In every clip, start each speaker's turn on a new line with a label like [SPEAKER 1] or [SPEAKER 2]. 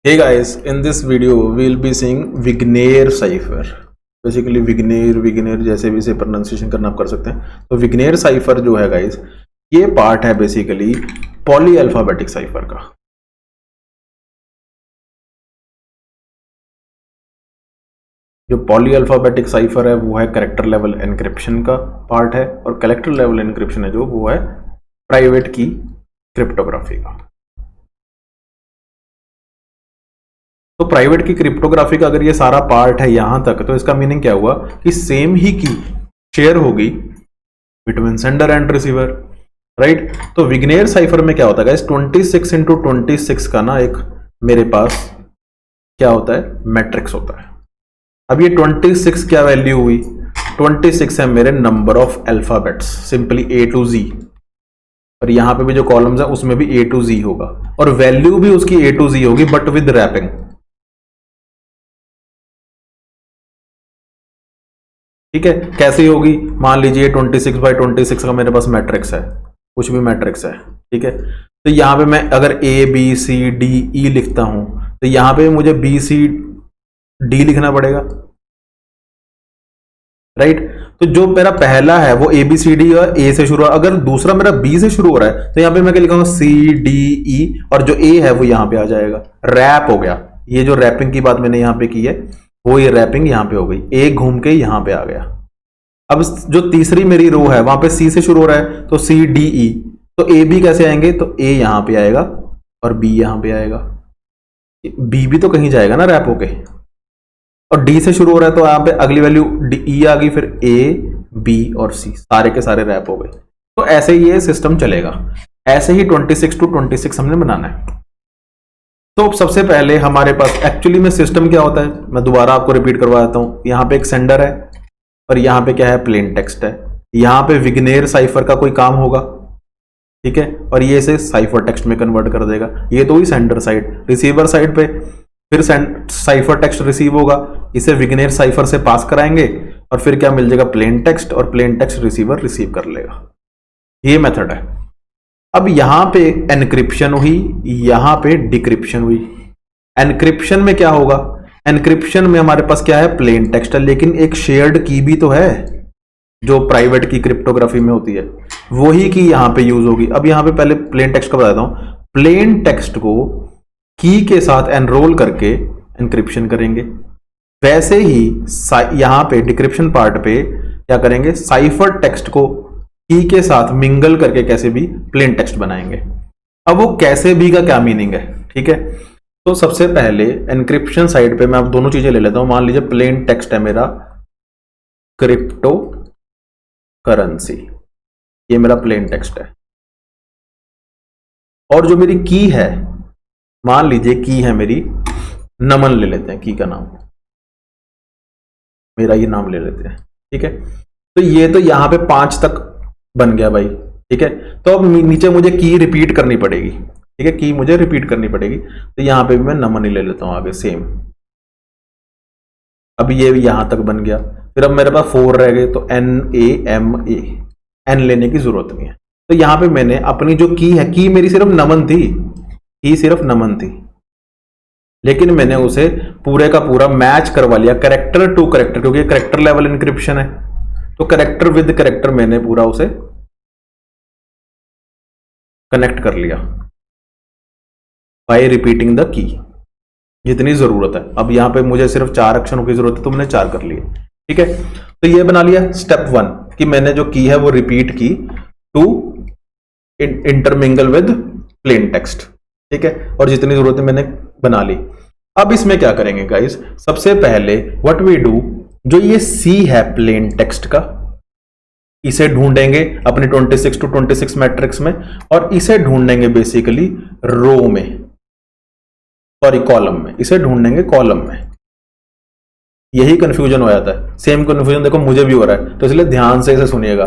[SPEAKER 1] Hey guys, in this video we'll be seeing Wigner cipher. Basically Vigenere जैसे भी इसे pronunciation करना आप कर सकते हैं। तो विग्नेर साइफर जो है गाइस, ये पार्ट है बेसिकली पॉली अल्फाबेटिक साइफर का। जो पॉली अल्फाबेटिक साइफर है वो है कैरेक्टर लेवल एनक्रिप्शन का पार्ट है, और कैरेक्टर लेवल एनक्रिप्शन है जो वो है प्राइवेट की क्रिप्टोग्राफी का। तो प्राइवेट की क्रिप्टोग्राफी का अगर ये सारा पार्ट है यहां तक, तो इसका मीनिंग क्या हुआ कि सेम ही की शेयर होगी between sender and receiver, right. तो विग्नेर साइफर में क्या होता है गाइस, 26 इंटू 26 का ना एक मेरे पास क्या होता है, मैट्रिक्स होता है। अब ये 26 क्या वैल्यू हुई, 26 है मेरे number of alphabets, simply A to Z। और यहां पे भी जो कॉलम्स है उसमें भी A to Z होगा, और वैल्यू भी उसकी A to Z होगी बट विद रैपिंग। ठीक है, कैसे होगी, मान लीजिए 26 बाई 26 का मेरे पास मैट्रिक्स है, कुछ भी मैट्रिक्स है, ठीक है। तो यहां पे मैं अगर ABCDE लिखता हूं, तो यहां पे मुझे BCD लिखना पड़ेगा, राइट। तो जो मेरा पहला है वो ABCD और A से शुरू, अगर दूसरा मेरा B से शुरू हो रहा है तो यहां पे मैं क्या लिखूंगा CDE, और जो A है वो यहां पे आ जाएगा। रैप हो गया, ये जो रैपिंग की बात मैंने यहां पे की है वो ये रैपिंग यहां पे हो गई, A घूम के यहां पे आ गया। अब जो तीसरी मेरी रो है वहां पे C से शुरू हो रहा है तो CDE, तो AB कैसे आएंगे, तो A यहां पे आएगा और B यहां पे आएगा। B भी तो कहीं जाएगा ना रैप होके, और D से शुरू हो रहा है तो यहां पे अगली वैल्यू E आ गई, फिर A B और C सारे के सारे रैप हो गए। तो ऐसे ही ये सिस्टम चलेगा, ऐसे ही 26 टू 26 हमने बनाना है। तो सबसे पहले हमारे पास एक्चुअली में सिस्टम क्या होता है, मैं दोबारा आपको रिपीट करवा देता हूं। यहां पे एक सेंडर है और यहां पे क्या है, प्लेन टेक्स्ट है। यहां पे विग्नेर साइफर का कोई काम होगा, ठीक है, और ये इसे साइफर टेक्स्ट में कन्वर्ट कर देगा। ये तो हुई सेंडर साइड। रिसीवर साइड पे फिर साइफर टेक्स्ट रिसीव होगा, इसे विग्नेर साइफर से पास कराएंगे और फिर क्या मिल जाएगा, प्लेन टेक्स्ट, और प्लेन टेक्स्ट रिसीवर रिसीव कर लेगा। ये मेथड है। अब यहां पे एनक्रिप्शन हुई, यहां पे डिक्रिप्शन हुई। एनक्रिप्शन में क्या होगा, एनक्रिप्शन में हमारे पास क्या है, प्लेन टेक्स्ट है, लेकिन एक शेयर्ड की भी तो है जो प्राइवेट की क्रिप्टोग्राफी में होती है, वही की यहां पे यूज होगी। अब यहां पे पहले प्लेन टेक्स्ट का बताता हूं। प्लेन टेक्स्ट को की के साथ एनरोल करके एनक्रिप्शन करेंगे। वैसे ही यहां पे डिक्रिप्शन पार्ट पे क्या करेंगे, साइफर टेक्स्ट को की के साथ मिंगल करके कैसे भी प्लेन टेक्स्ट बनाएंगे। अब वो कैसे भी का क्या मीनिंग है, ठीक है। तो सबसे पहले एनक्रिप्शन साइड पे मैं अब दोनों चीजें ले लेता हूं। मान लीजिए प्लेन टेक्स्ट है मेरा क्रिप्टो करेंसी, ये मेरा प्लेन टेक्स्ट है। और जो मेरी की है, मान लीजिए की है मेरी नमन, ले लेते हैं की का नाम, मेरा ये नाम ले लेते हैं, ठीक है। तो ये तो यहां पे 5 तक बन गया भाई, ठीक है। तो अब नीचे मुझे की रिपीट करनी पड़ेगी, ठीक है, की मुझे रिपीट करनी पड़ेगी। तो यहां पे भी मैं नमन ही ले लेता हूं आगे, सेम। अब ये यहां तक बन गया, फिर अब मेरे पास 4 रह गए, तो NAMA, एन लेने की जरूरत नहीं है। तो यहां पे मैंने अपनी जो की है, की मेरी सिर्फ नमन थी, की सिर्फ नमन थी, लेकिन मैंने उसे पूरे का पूरा मैच करवा लिया कैरेक्टर टू कैरेक्टर, क्योंकि कैरेक्टर लेवल इंक्रिप्शन है। तो कैरेक्टर विद कैरेक्टर मैंने पूरा उसे कनेक्ट कर लिया बाय रिपीटिंग द की, जितनी जरूरत है। अब यहां पे मुझे सिर्फ 4 अक्षरों की जरूरत है, तो मैंने 4 कर लिए, ठीक है। तो ये बना लिया स्टेप 1 कि मैंने जो की है वो रिपीट की to intermingle with plain text, ठीक है, और जितनी जरूरत है मैंने बना ली। अब इसमें क्या करेंगे गाइस, सबसे पहले व्हाट वी डू, जो ये सी है प्लेन टेक्स्ट का, इसे ढूंढेंगे अपने 26 टू 26 मैट्रिक्स में, और इसे ढूंढेंगे बेसिकली रो में, सॉरी कॉलम में, इसे ढूंढेंगे कॉलम में। यही कंफ्यूजन हो जाता है, सेम कंफ्यूजन देखो मुझे भी हो रहा है, तो इसलिए ध्यान से इसे सुनिएगा,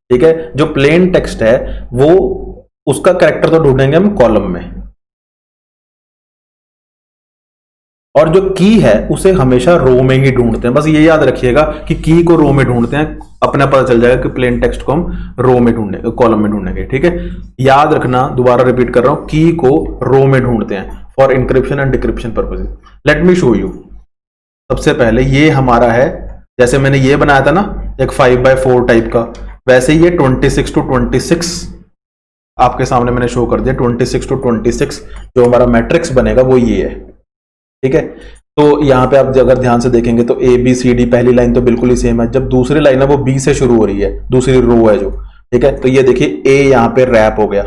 [SPEAKER 1] ठीक है। जो प्लेन टेक्स्ट है वो उसका कैरेक्टर तो ढूंढेंगे हम कॉलम में, और जो की है उसे हमेशा रो में ही ढूंढते हैं। बस ये याद रखिएगा कि की को रो में ढूंढते हैं, अपना पता चल जाएगा कि प्लेन टेक्स्ट को हम रो में ढूंढेंगे, कॉलम में ढूंढेंगे, ठीक है। याद रखना, दोबारा रिपीट कर रहा हूं, की को रो में ढूंढते हैं। For encryption and decryption purposes. Let me show you. सबसे पहले ये हमारा है, जैसे मैंने ये बनाया था ना एक 5x4 टाइप का, वैसे ये 26 to 26 आपके सामने मैंने शो कर दिया। 26 to 26 जो हमारा मैट्रिक्स बनेगा वो ये है, ठीक है। तो यहाँ पे आप अगर ध्यान से देखेंगे तो ए बी सी डी पहली लाइन तो बिल्कुल ही सेम है, जब दूसरी लाइन है वो बी से शुरू हो रही है, दूसरी रो है जो, ठीक है। तो ये देखिए ए यहाँ पे रैप हो गया,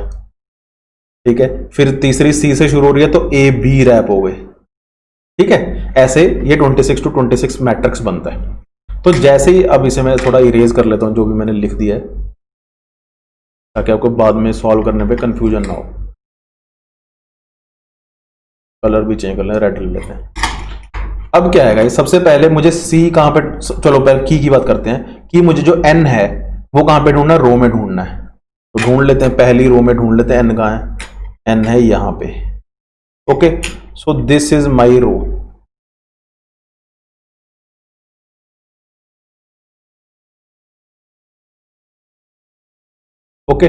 [SPEAKER 1] ठीक है। फिर तीसरी सी से शुरू हो रही है तो ए बी रैप हो गए, ठीक है। ऐसे ये 26 to 26 मैट्रिक्स बनता है। तो जैसे ही, अब इसे मैं थोड़ा इरेज कर लेता हूं जो भी मैंने लिख दिया है, ताकि आपको बाद में सॉल्व करने पे कंफ्यूजन ना हो। कलर भी चेंज कर लें, रेड ले लेते हैं। अब क्या है गाइस, सबसे पहले मुझे सी कहां पे, चलो पहले की बात करते हैं कि मुझे जो एन है वो कहां पे ढूंढना है, रो में ढूंढना है। तो ढूंढ लेते हैं, पहली रो में ढूंढ लेते हैं एन कहां है, एन है यहां पे। Okay, so this is my row. Okay,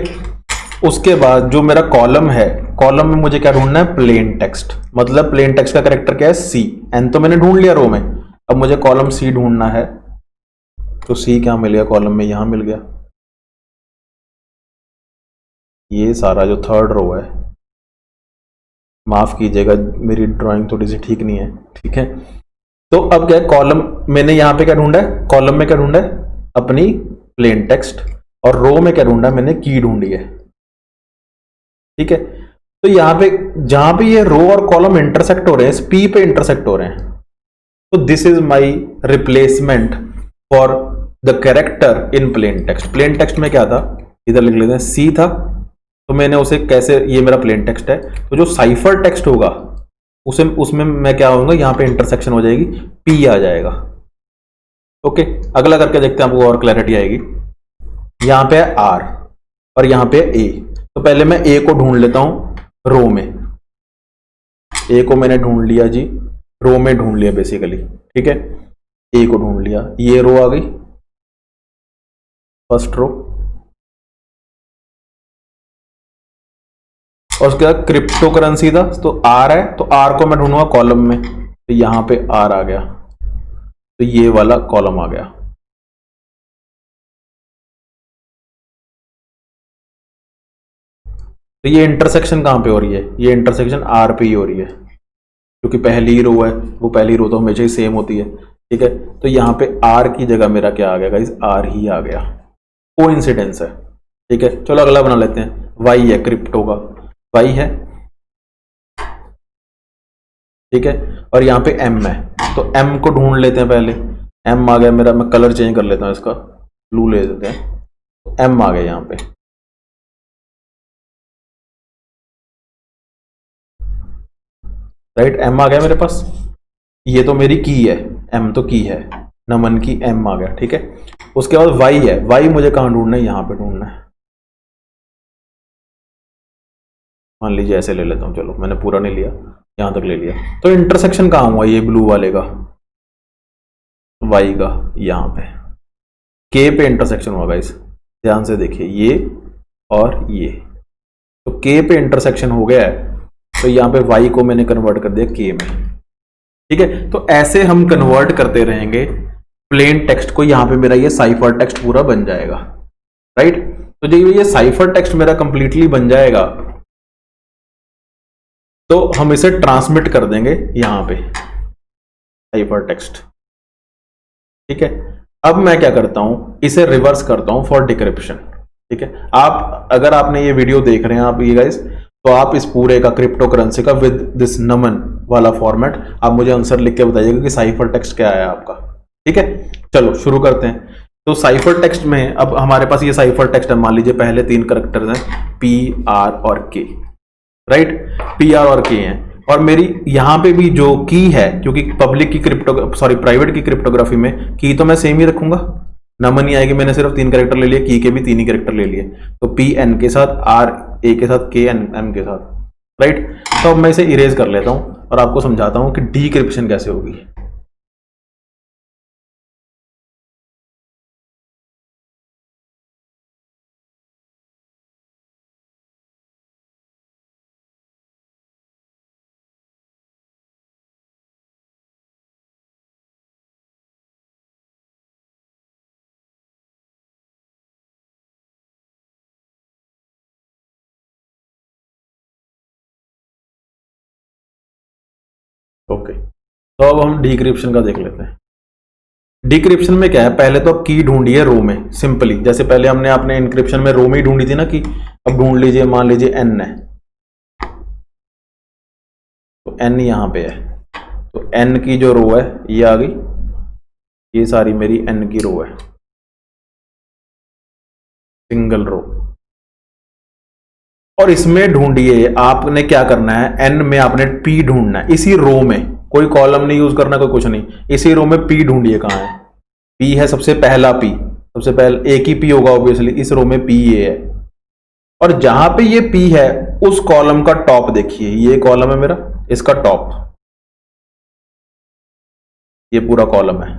[SPEAKER 1] उसके बाद जो मेरा कॉलम है, कॉलम में मुझे क्या ढूंढना है, प्लेन टेक्स्ट। मतलब प्लेन टेक्स्ट का कैरेक्टर क्या है, सी। एन तो मैंने ढूंढ लिया रो में, अब मुझे कॉलम सी ढूंढना है। तो सी क्या मिल गया कॉलम में, यहां मिल गया। ये सारा जो थर्ड रो है, माफ कीजिएगा मेरी ड्राइंग थोड़ी सी ठीक नहीं है, ठीक है। तो अब क्या है, कॉलम मैंने यहां पे क्या ढूंढा है, कॉलम में क्या ढूंढा है, अपनी प्लेन टेक्स्ट। और रो में क्या ढूंढा है, मैंने की ढूंढी है, ठीक है। तो यहां पे जहां पे ये रो और कॉलम इंटरसेक्ट हो रहे हैं, इस पी पे इंटरसेक्ट हो रहे हैं, तो this is my replacement for the character in plain text. Plain text में क्या था, इधर लिख लेते हैं, सी था। तो मैंने उसे कैसे, ये मेरा प्लेन टेक्स्ट है, तो जो साइफर टेक्स्ट होगा उसे, उसमें मैं क्या होऊंगा, यहां पे इंटरसेक्शन हो जाएगी, पी आ जाएगा। ओके, अगला करके देखते हैं, आपको और क्लैरिटी आएगी। यहां पे है आर और यहां पे है ए। तो पहले मैं ए को ढूंढ लेता हूं रो में। ए को मैंने ढूंढ लिया जी, रो में ढूंढ लिया बेसिकली, ठीक है। ए को ढूंढ लिया, ये रो आ गई, फर्स्ट रो। और उसके बाद क्रिप्टो करेंसी था, तो आर है, तो आर को मैं ढूंढूंगा कॉलम में, तो यहां पे आर आ गया, तो ये वाला कॉलम आ गया। तो ये इंटरसेक्शन कहां पे हो रही है, ये इंटरसेक्शन आर पे ही हो रही है, क्योंकि पहली ही रो है, वो पहली रो तो हमेशा ही सेम होती है, ठीक है। तो यहाँ पे आर की जगह मेरा क्या आ गया गाइस, आर ही आ गया, कोइंसिडेंस है, ठीक है। चलो अगला बना लेते हैं, वाई है क्रिप्टो का, वाई है, ठीक है। और यहाँ पे एम है, तो एम को ढूंढ लेते हैं पहले। एम आ गया मेरा, मैं कलर चेंज कर लेता हूँ इसका, ब्लू ले देते हैं। एम आ गया यहाँ पे, राइट, एम आ गया मेरे पास। ये तो मेरी की है, एम तो की है, नमन की, एम आ गया, ठीक है। उसके बाद वाई है, वाई मुझे कहाँ ढूंढना है, यहाँ पे ढूंढना है। मान लीजिए ऐसे ले लेता हूँ, चलो मैंने पूरा नहीं लिया, यहाँ तक ले लिया। तो इंटरसेक्शन कहाँ हुआ, ये ब्लू वाले का, वाई का, यहाँ पे के पे इंटरसेक्शन हुआ गाइस, ध्यान से देखिए, ये और ये, तो के पे इंटरसेक्शन हो गया है, तो यहाँ पे वाई को मैंने कन्वर्ट कर दिया के में, ठीक है। तो ऐसे हम कन्वर्ट करते रहेंगे प्लेन टेक्स्ट को, यहां पे मेरा ये साइफर टेक्स्ट पूरा बन जाएगा, राइट। तो जब ये साइफर टेक्स्ट मेरा कंप्लीटली बन जाएगा, तो हम इसे ट्रांसमिट कर देंगे यहां पे, साइफर टेक्स्ट, ठीक है। अब मैं क्या करता हूं, इसे रिवर्स करता हूं फॉर डिक्रिप्शन, ठीक है। आप अगर आपने ये वीडियो देख रहे हैं आप ये गाइस, तो आप इस पूरे का क्रिप्टो करेंसी का विद दिस नमन वाला फॉर्मेट आप मुझे आंसर लिख के बताइएगा कि साइफर टेक्स्ट क्या है आपका, ठीक है। चलो शुरू करते हैं। तो साइफर टेक्स्ट में अब हमारे पास ये साइफर टेक्स्ट है, मान लीजिए पहले 3 करेक्टर्स हैं, पी आर और के, राइट, पी आर और के हैं। और मेरी यहां पे भी जो की है, क्योंकि पब्लिक की क्रिप्टो, सॉरी प्राइवेट की क्रिप्टोग्राफी में की तो मैं सेम ही रखूंगा, नमन ही आएगी, मैंने सिर्फ 3 करेक्टर ले लिए, की के भी 3 ही करेक्टर ले लिए। तो पी एन के साथ, आर ए के साथ, के एन एम के साथ, राइट। तो अब मैं इसे इरेज कर लेता हूं और आपको समझाता हूं कि डीक्रिप्शन कैसे होगी। ओके, तो अब हम डिक्रिप्शन का देख लेते हैं। डिक्रिप्शन में क्या है, पहले तो की ढूंढी है रो में सिंपली, जैसे पहले हमने अपने इंक्रिप्शन में रो में ही ढूंढी थी ना कि, अब ढूंढ लीजिए, मान लीजिए n है, तो n यहाँ पे है, तो n की जो रो है ये आ गई, ये सारी मेरी n की रो है, सिंगल रो। और इसमें ढूंढिए, आपने क्या करना है, n में आपने p ढूंढना है, इसी रो में, कोई कॉलम नहीं यूज करना, कोई कुछ नहीं, इसी रो में p ढूंढिए, कहाँ है, p है सबसे पहला p, सबसे पहले एक ही p होगा ऑब्वियसली, इस रो में p ये है, और जहां पे ये p है उस कॉलम का टॉप देखिए, ये कॉलम है मेरा, इसका टॉप, ये पूरा कॉलम है,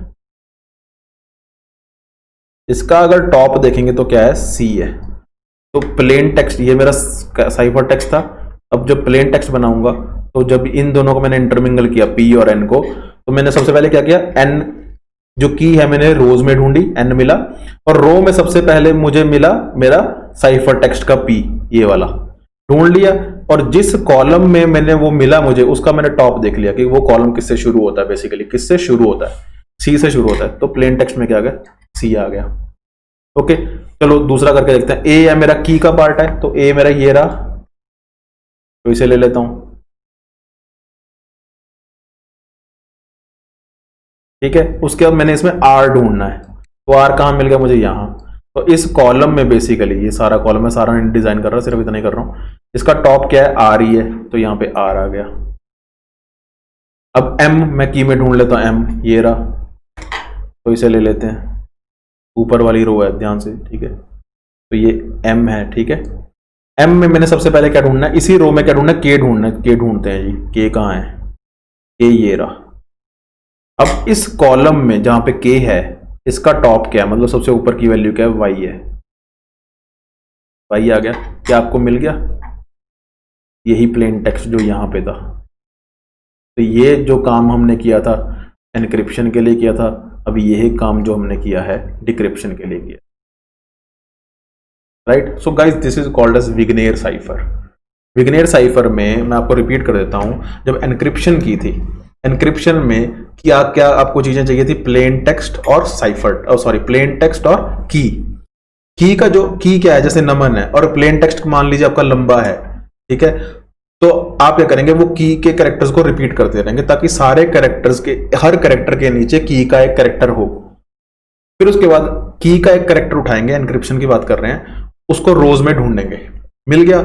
[SPEAKER 1] इसका अगर टॉप देखेंगे तो क्या है, c है। तो प्लेन टेक्स्ट, ये मेरा साइफर टेक्स्ट था, अब जब प्लेन टेक्स्ट बनाऊंगा, तो जब इन दोनों को मैंने इंटरमिंगल किया p और n को, तो मैंने सबसे पहले क्या किया, n जो की है मैंने रोज में ढूंढी, n मिला, और रो में सबसे पहले मुझे मिला मेरा साइफर टेक्स्ट का p, ये वाला ढूंढ लिया, और जिस कॉलम में मैंने वो मिला मुझे, उसका मैंने टॉप देख लिया कि वो कॉलम किससे शुरू होता है, बेसिकली किससे शुरू होता है, c से शुरू होता है, तो प्लेन टेक्स्ट में क्या आ गया, c आ गया। ओके, चलो दूसरा करके देखते हैं। ए है मेरा की का पार्ट है, तो ए मेरा ये रहा, तो इसे ले लेता हूं, ठीक है। उसके बाद मैंने इसमें आर ढूंढना है, तो आर कहां मिल गया मुझे, यहां, तो इस कॉलम में बेसिकली, ये सारा कॉलम है, सारा डिजाइन कर रहा, सिर्फ इतना ही कर रहा हूं, इसका टॉप क्या है, आर ही है, तो यहां पे आर आ गया। अब एम मैं की में ढूंढ लेता हूं, एम ये रहा, तो इसे ले लेते हैं, ऊपर वाली रो है, ध्यान से, ठीक है, तो ये m है, ठीक है। m में मैंने सबसे पहले क्या ढूंढना है, इसी रो में क्या ढूंढना है, k ढूंढना है, k ढूंढते हैं जी, k कहाँ है, k ये रहा। अब इस कॉलम में जहां पे k है, इसका टॉप क्या है, मतलब सबसे ऊपर की वैल्यू क्या है, y है, y आ गया, क्या आपको मिल गया, यही प्लेन टेक्स्ट जो यहां पे था। तो ये जो काम हमने किया था एनक्रिप्शन के लिए किया था, अभी यही काम जो हमने किया है डिक्रिप्शन के लिए किया, right. So guys, this is called as Vigenere cipher. Vigenere cipher में मैं आपको रिपीट कर देता हूं, जब एनक्रिप्शन की थी, एनक्रिप्शन में क्या क्या आपको चीजें चाहिए थी, प्लेन टेक्स्ट और साइफर, सॉरी प्लेन टेक्स्ट और की का जो की क्या है, जैसे नमन है, और प्लेन टेक्स्ट मान लीजिए आपका लंबा है, ठीक है, तो आप क्या करेंगे, वो की के कैरेक्टर्स को रिपीट करते रहेंगे, ताकि सारे कैरेक्टर्स के, हर कैरेक्टर के नीचे की का एक कैरेक्टर हो। फिर उसके बाद की का एक कैरेक्टर उठाएंगे, एनक्रिप्शन की बात कर रहे हैं, उसको रोज में ढूंढेंगे, मिल गया,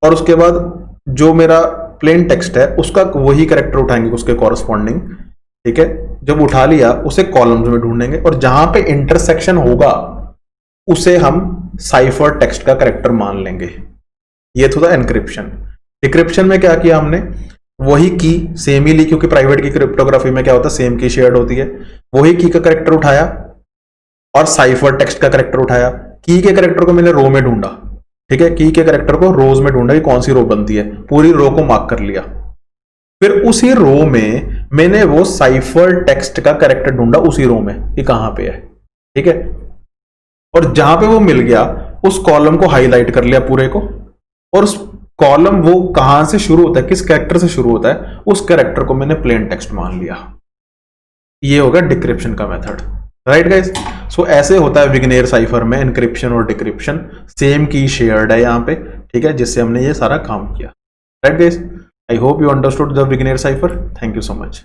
[SPEAKER 1] और उसके बाद जो मेरा प्लेन टेक्स्ट है उसका वही कैरेक्टर उठाएंगे उसके कॉरस्पॉन्डिंग, ठीक है। जब उठा लिया उसे कॉलम्स में ढूंढेंगे, और जहां पे इंटरसेक्शन होगा उसे हम साइफर टेक्स्ट का कैरेक्टर मान लेंगे। ये तो था एनक्रिप्शन। डिक्रिप्शन में क्या किया हमने, वही की सेम ही ली, क्योंकि प्राइवेट की क्रिप्टोग्राफी में क्या होता है, सेम की शेयर्ड होती है, वही की का कैरेक्टर उठाया और साइफर टेक्स्ट का कैरेक्टर उठाया। की के कैरेक्टर को मैंने रो में ढूंढा, ठीक है, की के कैरेक्टर को रोज में ढूंढा कि कौन सी रो बनती है, पूरी रो को मार्क कर लिया। फिर उसी रो में मैंने वो साइफर टेक्स्ट का कैरेक्टर ढूंढा उसी रो में कि कहां पे है, ठीक है, और जहां पे वो मिल गया उस कॉलम को हाईलाइट कर लिया पूरे को, और उस कॉलम वो कहां से शुरू होता है, किस कैरेक्टर से शुरू होता है, उस कैरेक्टर को मैंने प्लेन टेक्स्ट मान लिया। ये होगा डिक्रिप्शन का मेथड, राइट गाइस। सो ऐसे होता है विग्नेर साइफर में एनक्रिप्शन और डिक्रिप्शन, सेम की शेयर्ड है यहाँ पे, ठीक है, जिससे हमने ये सारा काम किया, right guys. I hope you understood the Vigenere cipher. Thank you so much.